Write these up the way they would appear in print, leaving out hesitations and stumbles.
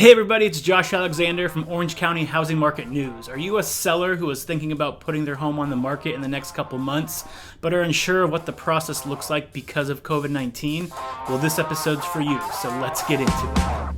Hey everybody, it's Josh Alexander from Orange County Housing Market News. Are you a seller who is thinking about putting their home on the market in the next couple months, but are unsure of what the process looks like because of COVID-19? Well, this episode's for you, so let's get into it.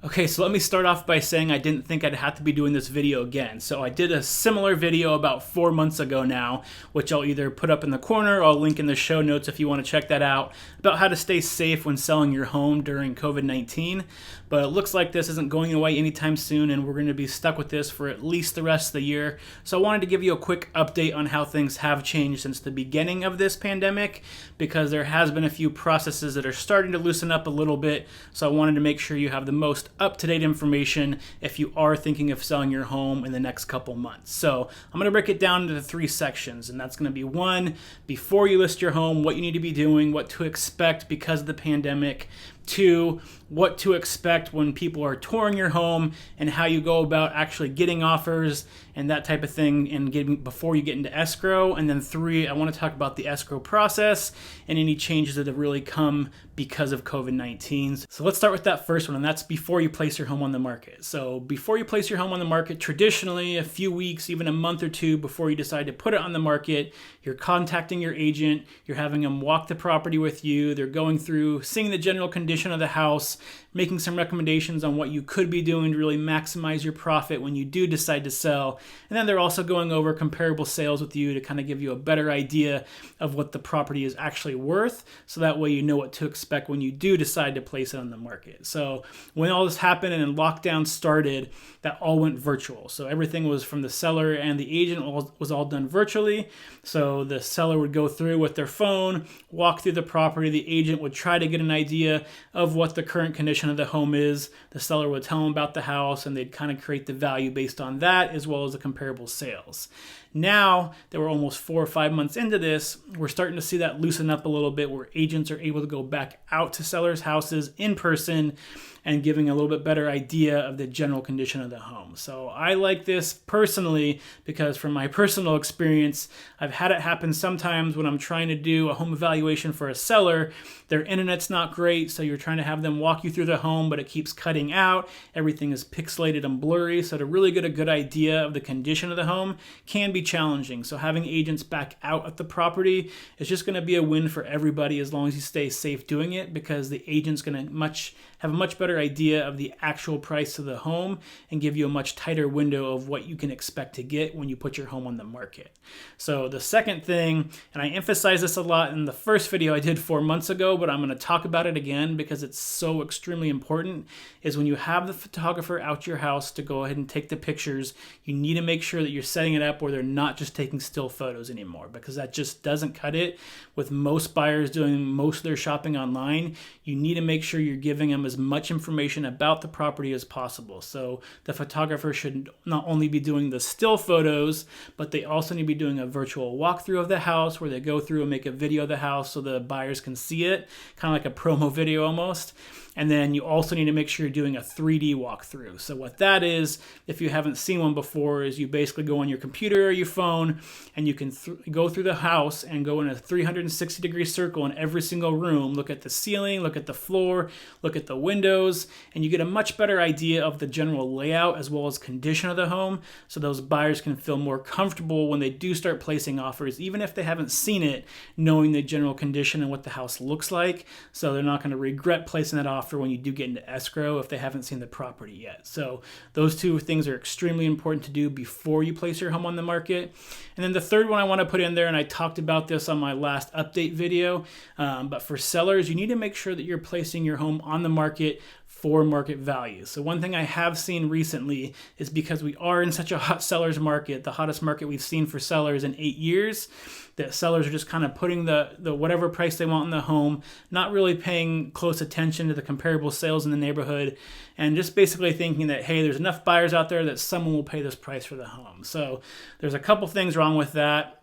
Okay, so let me start off by saying I didn't think I'd have to be doing this video again. So I did a similar video about 4 months ago now, which I'll either put up in the corner or I'll link in the show notes if you want to check that out, about how to stay safe when selling your home during COVID-19. But it looks like this isn't going away anytime soon, and we're going to be stuck with this for at least the rest of the year. So I wanted to give you a quick update on how things have changed since the beginning of this pandemic, because there has been a few processes that are starting to loosen up a little bit. So I wanted to make sure you have the most up-to-date information if you are thinking of selling your home in the next couple months. So I'm going to break it down into 3 sections, and that's going to be 1, before you list your home, what you need to be doing, what to expect because of the pandemic. 2, what to expect when people are touring your home and how you go about actually getting offers and that type of thing and getting before you get into escrow. And then 3, I want to talk about the escrow process and any changes that have really come because of COVID-19. So let's start with that first one, and that's before you place your home on the market. So before you place your home on the market, traditionally a few weeks, even a month or 2 before you decide to put it on the market, you're contacting your agent, you're having them walk the property with you, they're going through, seeing the general condition of the house, making some recommendations on what you could be doing to really maximize your profit when you do decide to sell. And then they're also going over comparable sales with you to kind of give you a better idea of what the property is actually worth. So that way you know what to expect when you do decide to place it on the market. So when all this happened and lockdown started, that all went virtual. So everything was from the seller and the agent was all done virtually. So the seller would go through with their phone, walk through the property. The agent would try to get an idea of what the current condition of the home is. The seller would tell them about the house, and they'd kind of create the value based on that, as well as the comparable sales. Now that we're almost 4 or 5 months into this, we're starting to see that loosen up a little bit, where agents are able to go back out to sellers' houses in person and giving a little bit better idea of the general condition of the home. So I like this personally because from my personal experience, I've had it happen sometimes when I'm trying to do a home evaluation for a seller. Their internet's not great, so you're trying to have them walk you through the home, but it keeps cutting out. Everything is pixelated and blurry, so to really get a good idea of the condition of the home can be challenging. So having agents back out at the property is just going to be a win for everybody as long as you stay safe doing it, because the agent's going to have a much better idea of the actual price of the home and give you a much tighter window of what you can expect to get when you put your home on the market. So the second thing, and I emphasized this a lot in the first video I did 4 months ago, but I'm going to talk about it again because it's so extremely important, is when you have the photographer out to your house to go ahead and take the pictures, you need to make sure that you're setting it up where they're not just taking still photos anymore, because that just doesn't cut it. With most buyers doing most of their shopping online, you need to make sure you're giving them as much information about the property as possible. So the photographer should not only be doing the still photos, but they also need to be doing a virtual walkthrough of the house where they go through and make a video of the house so the buyers can see it, kind of like a promo video almost. And then you also need to make sure you're doing a 3D walkthrough. So what that is, if you haven't seen one before, is you basically go on your computer or your phone and you can go through the house and go in a 360-degree circle in every single room, look at the ceiling, look at the floor, look at the windows, and you get a much better idea of the general layout as well as condition of the home, so those buyers can feel more comfortable when they do start placing offers, even if they haven't seen it, knowing the general condition and what the house looks like, so they're not going to regret placing that offer when you do get into escrow if they haven't seen the property yet. So those 2 things are extremely important to do before you place your home on the market. And then the third one I want to put in there, and I talked about this on my last update video, but for sellers, you need to make sure that you're placing your home on the market for market value. So one thing I have seen recently is because we are in such a hot seller's market, the hottest market we've seen for sellers in 8 years, that sellers are just kind of putting the whatever price they want in the home, not really paying close attention to the comparable sales in the neighborhood, and just basically thinking that, hey, there's enough buyers out there that someone will pay this price for the home. So there's a couple things wrong with that.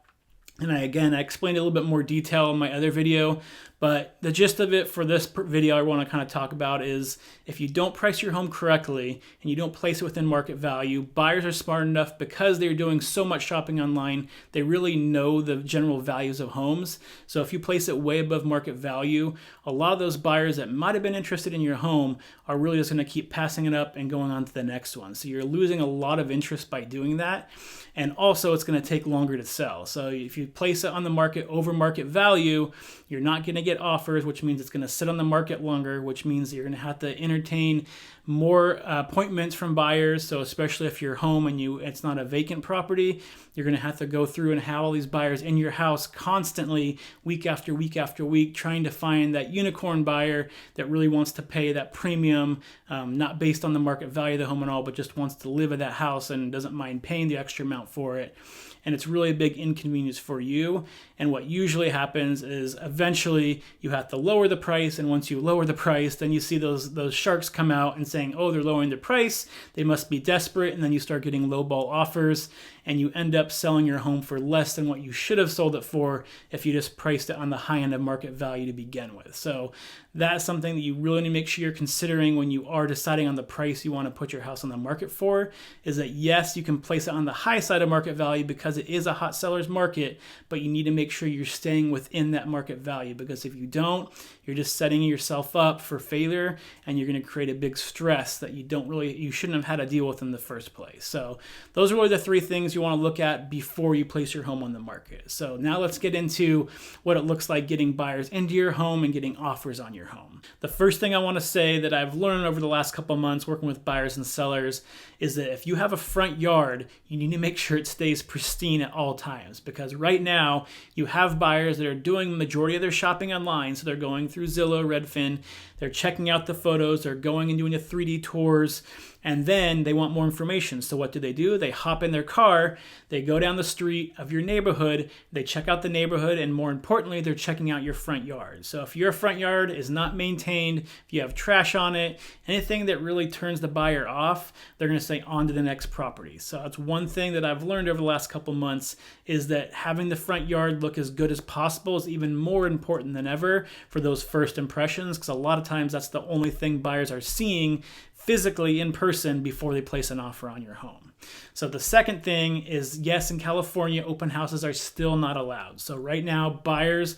And I explained a little bit more detail in my other video, but the gist of it for this video I want to kind of talk about is if you don't price your home correctly and you don't place it within market value, buyers are smart enough because they're doing so much shopping online, they really know the general values of homes. So if you place it way above market value, a lot of those buyers that might have been interested in your home are really just going to keep passing it up and going on to the next one. So you're losing a lot of interest by doing that. And also it's going to take longer to sell. So if you place it on the market over market value, you're not going to get offers, which means it's going to sit on the market longer, which means you're going to have to entertain more appointments from buyers. So especially if you're home and it's not a vacant property, you're going to have to go through and have all these buyers in your house constantly, week after week after week, trying to find that unicorn buyer that really wants to pay that premium, not based on the market value of the home at all, but just wants to live in that house and doesn't mind paying the extra amount for it. And it's really a big inconvenience for you. And what usually happens is eventually you have to lower the price. And once you lower the price, then you see those sharks come out and saying, oh, they're lowering the price, they must be desperate. And then you start getting lowball offers and you end up selling your home for less than what you should have sold it for if you just priced it on the high end of market value to begin with. So that's something that you really need to make sure you're considering when you are deciding on the price you want to put your house on the market for, is that yes, you can place it on the high side of market value because it is a hot seller's market, but you need to make sure you're staying within that market value, because if you don't, you're just setting yourself up for failure and you're going to create a big stress that you shouldn't have had to deal with in the first place. So those are really the three things you want to look at before you place your home on the market. So now let's get into what it looks like getting buyers into your home and getting offers on your home. The first thing I want to say that I've learned over the last couple of months working with buyers and sellers is that if you have a front yard, you need to make sure it stays pristine at all times, because right now you have buyers that are doing the majority of their shopping online. So they're going through Zillow, Redfin, they're checking out the photos, they're going and doing the 3D tours, and then they want more information. So what do? They hop in their car, they go down the street of your neighborhood, they check out the neighborhood, and more importantly, they're checking out your front yard. So if your front yard is not maintained, if you have trash on it, anything that really turns the buyer off, they're going to say on to the next property. So that's one thing that I've learned over the last couple months, is that having the front yard look as good as possible is even more important than ever for those first impressions, because a lot of times that's the only thing buyers are seeing physically in person before they place an offer on your home. So the second thing is, yes, in California, open houses are still not allowed. So right now, buyers,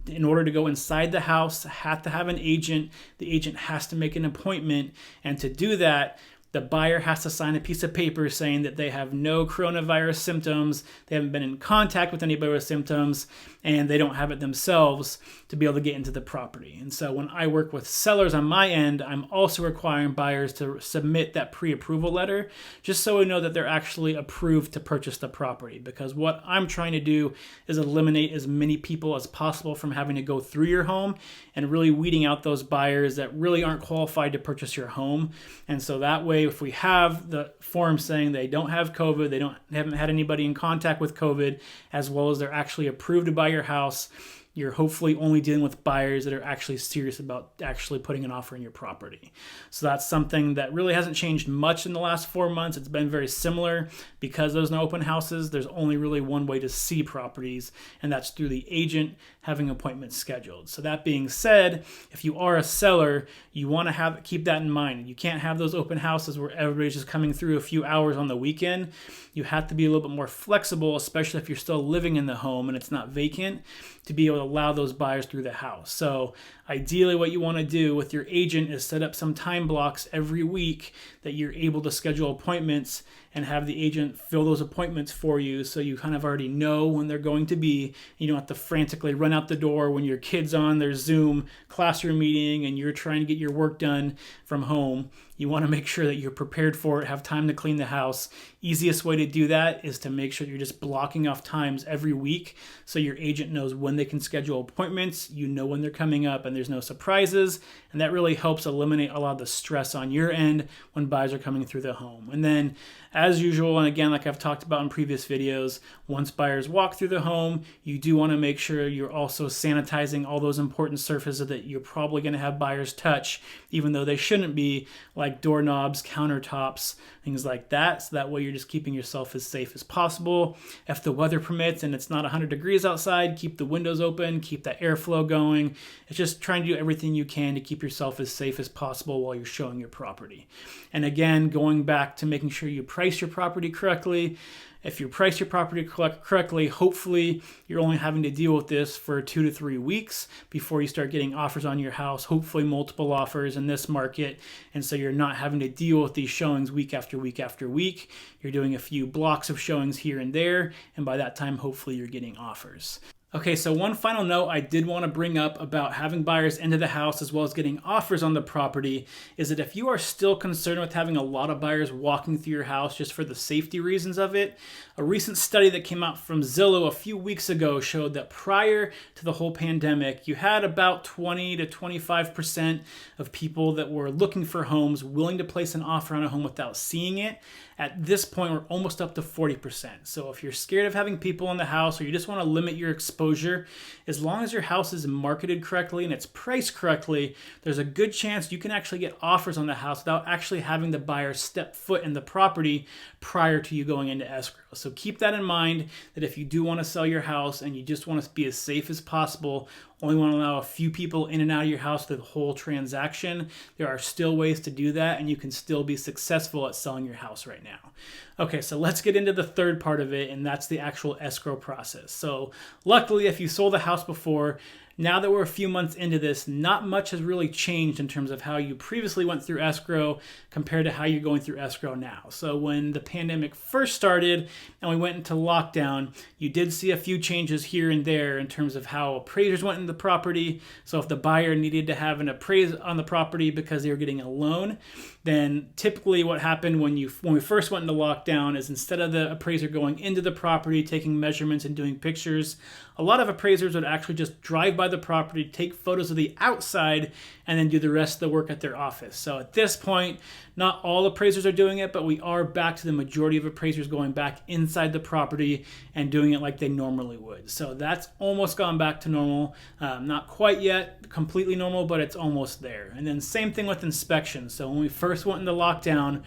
in order to go inside the house, have to have an agent. The agent has to make an appointment. And to do that, the buyer has to sign a piece of paper saying that they have no coronavirus symptoms, they haven't been in contact with anybody with symptoms, and they don't have it themselves to be able to get into the property. And so when I work with sellers on my end, I'm also requiring buyers to submit that pre-approval letter, just so we know that they're actually approved to purchase the property. Because what I'm trying to do is eliminate as many people as possible from having to go through your home and really weeding out those buyers that really aren't qualified to purchase your home. And so that way, if we have the form saying they don't have COVID, they haven't had anybody in contact with COVID, as well as they're actually approved to buy your house, you're hopefully only dealing with buyers that are actually serious about actually putting an offer in your property. So that's something that really hasn't changed much in the last 4 months. It's been very similar. Because there's no open houses, there's only really one way to see properties, and that's through the agent having appointments scheduled. So that being said, if you are a seller, you want to keep that in mind. You can't have those open houses where everybody's just coming through a few hours on the weekend. You have to be a little bit more flexible, especially if you're still living in the home and it's not vacant, to be able to allow those buyers through the house. So ideally what you want to do with your agent is set up some time blocks every week that you're able to schedule appointments and have the agent fill those appointments for you so you kind of already know when they're going to be. You don't have to frantically run out the door when your kid's on their Zoom classroom meeting and you're trying to get your work done from home. You want to make sure that you're prepared for it, have time to clean the house. Easiest way to do that is to make sure you're just blocking off times every week so your agent knows when they can schedule appointments, you know when they're coming up, and there's no surprises. And that really helps eliminate a lot of the stress on your end when buyers are coming through the home. And then, as usual, and again, like I've talked about in previous videos, once buyers walk through the home, you do want to make sure you're also sanitizing all those important surfaces that you're probably going to have buyers touch, even though they shouldn't be, like doorknobs, countertops, things like that. So that way you're just keeping yourself as safe as possible. If the weather permits and it's not 100 degrees outside, keep the windows open, keep that airflow going. It's just trying to do everything you can to keep yourself as safe as possible while you're showing your property. And again, going back to making sure you price your property correctly. If you price your property correctly, hopefully you're only having to deal with this for 2 to 3 weeks before you start getting offers on your house, hopefully multiple offers in this market. And so you're not having to deal with these showings week after week after week. You're doing a few blocks of showings here and there. And by that time, hopefully you're getting offers. Okay, so one final note I did want to bring up about having buyers into the house as well as getting offers on the property is that if you are still concerned with having a lot of buyers walking through your house just for the safety reasons of it, a recent study that came out from Zillow a few weeks ago showed that prior to the whole pandemic, you had about 20 to 25% of people that were looking for homes willing to place an offer on a home without seeing it. At this point, we're almost up to 40%. So if you're scared of having people in the house or you just want to limit your exposure, as long as your house is marketed correctly and it's priced correctly, there's a good chance you can actually get offers on the house without actually having the buyer step foot in the property prior to you going into escrow. So keep that in mind, that if you do want to sell your house and you just want to be as safe as possible, only want to allow a few people in and out of your house through the whole transaction, there are still ways to do that and you can still be successful at selling your house right now. Okay, so let's get into the third part of it, and that's the actual escrow process. So luckily, if you sold a house before, now that we're a few months into this, not much has really changed in terms of how you previously went through escrow compared to how you're going through escrow now. So when the pandemic first started and we went into lockdown, you did see a few changes here and there in terms of how appraisers went into the property. So if the buyer needed to have an appraisal on the property because they were getting a loan, then typically what happened when we first went into lockdown is instead of the appraiser going into the property, taking measurements and doing pictures, a lot of appraisers would actually just drive by the property, take photos of the outside, and then do the rest of the work at their office. So at this point, not all appraisers are doing it, but we are back to the majority of appraisers going back inside the property and doing it like they normally would. So that's almost gone back to normal. Not quite yet completely normal, but it's almost there. And then same thing with inspections. So when we first went into lockdown,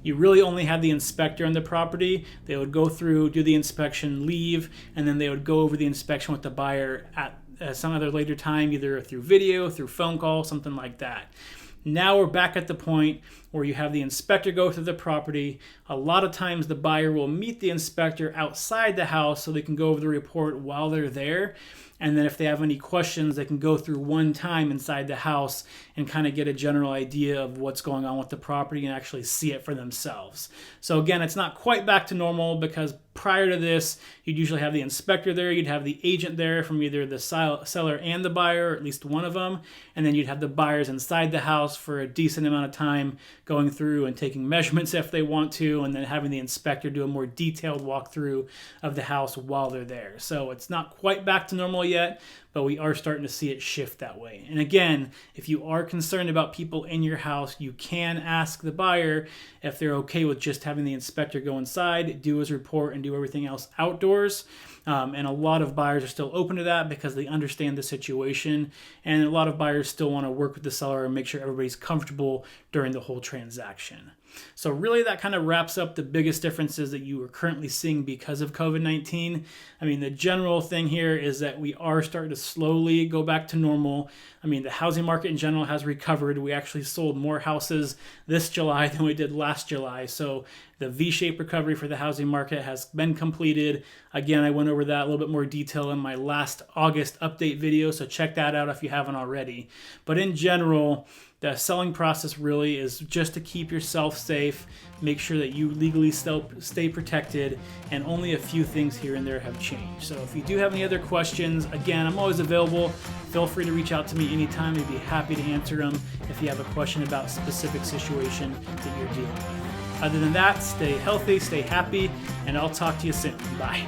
you really only had the inspector on the property. They would go through, do the inspection, leave, and then they would go over the inspection with the buyer at some other later time, either through video, through phone call, something like that. Now we're back at the point where you have the inspector go through the property. A lot of times the buyer will meet the inspector outside the house so they can go over the report while they're there. And then if they have any questions, they can go through one time inside the house and kind of get a general idea of what's going on with the property and actually see it for themselves. So again, it's not quite back to normal because prior to this, you'd usually have the inspector there, you'd have the agent there from either the seller and the buyer, or at least one of them, and then you'd have the buyers inside the house for a decent amount of time going through and taking measurements if they want to, and then having the inspector do a more detailed walkthrough of the house while they're there. So it's not quite back to normal yet, but we are starting to see it shift that way. And again, if you are concerned about people in your house, you can ask the buyer if they're okay with just having the inspector go inside, do his report, and do everything else outdoors. And a lot of buyers are still open to that because they understand the situation. And a lot of buyers still want to work with the seller and make sure everybody's comfortable during the whole transaction. So really that kind of wraps up the biggest differences that you are currently seeing because of COVID-19. I mean, the general thing here is that we are starting to slowly go back to normal. I mean, the housing market in general has recovered. We actually sold more houses this July than we did last July. So the V-shaped recovery for the housing market has been completed. Again, I went over that a little bit more detail in my last August update video, so check that out if you haven't already. But in general, The selling process really is just to keep yourself safe, make sure that you legally still stay protected, and only a few things here and there have changed. So if you do have any other questions, again, I'm always available. Feel free to reach out to me anytime. I'd be happy to answer them if you have a question about a specific situation that you're dealing with. Other than that, stay healthy, stay happy, and I'll talk to you soon. Bye.